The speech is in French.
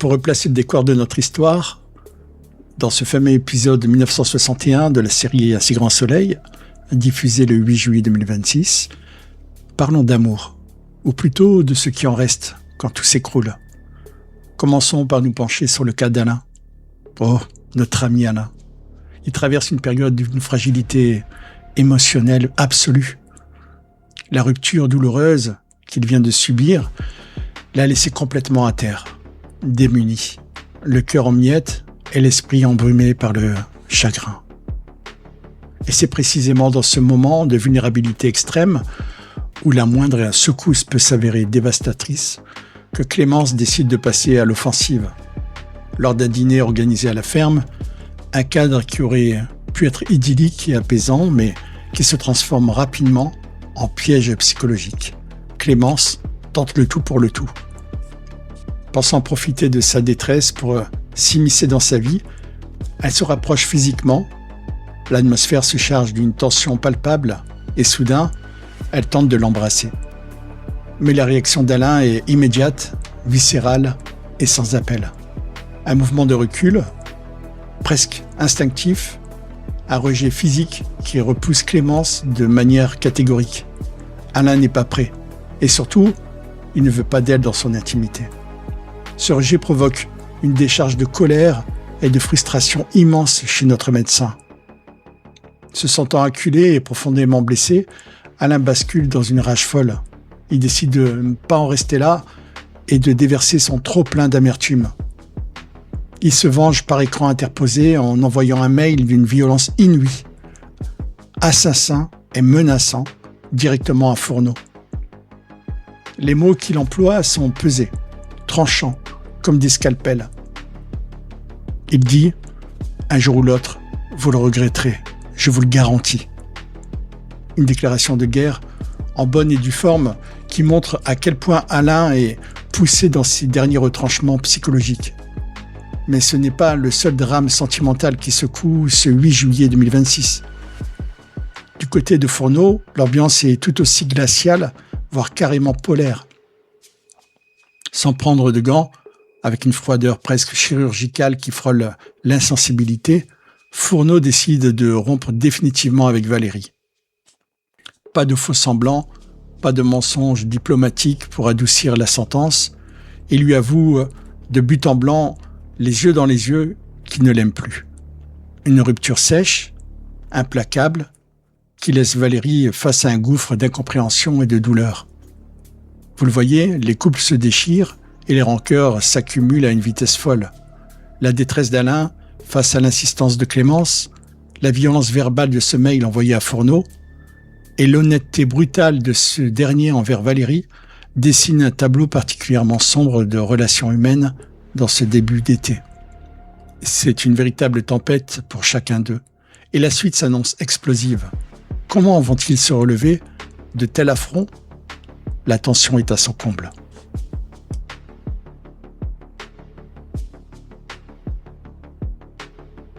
Pour replacer le décor de notre histoire, dans ce fameux épisode de 1961 de la série Un si grand soleil, diffusé le 8 juillet 2026, parlons d'amour, ou plutôt de ce qui en reste quand tout s'écroule. Commençons par nous pencher sur le cas d'Alain. Oh, notre ami Alain. Il traverse une période d'une fragilité émotionnelle absolue. La rupture douloureuse qu'il vient de subir l'a laissé complètement à terre, démuni, le cœur en miettes et l'esprit embrumé par le chagrin. Et c'est précisément dans ce moment de vulnérabilité extrême où la moindre secousse peut s'avérer dévastatrice que Clémence décide de passer à l'offensive. Lors d'un dîner organisé à la ferme, un cadre qui aurait pu être idyllique et apaisant, mais qui se transforme rapidement en piège psychologique. Clémence tente le tout pour le tout. Pensant profiter de sa détresse pour s'immiscer dans sa vie, elle se rapproche physiquement. L'atmosphère se charge d'une tension palpable et soudain, elle tente de l'embrasser. Mais la réaction d'Alain est immédiate, viscérale et sans appel. Un mouvement de recul, presque instinctif, un rejet physique qui repousse Clémence de manière catégorique. Alain n'est pas prêt et surtout, il ne veut pas d'elle dans son intimité. Ce rejet provoque une décharge de colère et de frustration immense chez notre médecin. Se sentant acculé et profondément blessé, Alain bascule dans une rage folle. Il décide de ne pas en rester là et de déverser son trop-plein d'amertume. Il se venge par écran interposé en envoyant un mail d'une violence inouïe, assassin et menaçant, directement à Fourneau. Les mots qu'il emploie sont pesés, tranchants, comme des scalpels. Il dit « Un jour ou l'autre, vous le regretterez, je vous le garantis ». Une déclaration de guerre en bonne et due forme qui montre à quel point Alain est poussé dans ses derniers retranchements psychologiques. Mais ce n'est pas le seul drame sentimental qui secoue ce 8 juillet 2026. Du côté de Fourneau, l'ambiance est tout aussi glaciale, voire carrément polaire. Sans prendre de gants, avec une froideur presque chirurgicale qui frôle l'insensibilité, Fourneau décide de rompre définitivement avec Valérie. Pas de faux semblants, pas de mensonges diplomatiques pour adoucir la sentence. Il lui avoue de but en blanc, les yeux dans les yeux, qu'il ne l'aime plus. Une rupture sèche, implacable, qui laisse Valérie face à un gouffre d'incompréhension et de douleur. Vous le voyez, les couples se déchirent et les rancœurs s'accumulent à une vitesse folle. La détresse d'Alain face à l'insistance de Clémence, la violence verbale de ce mail envoyé à Fourneau et l'honnêteté brutale de ce dernier envers Valérie dessinent un tableau particulièrement sombre de relations humaines dans ce début d'été. C'est une véritable tempête pour chacun d'eux et la suite s'annonce explosive. Comment vont-ils se relever de tel affront ? La tension est à son comble.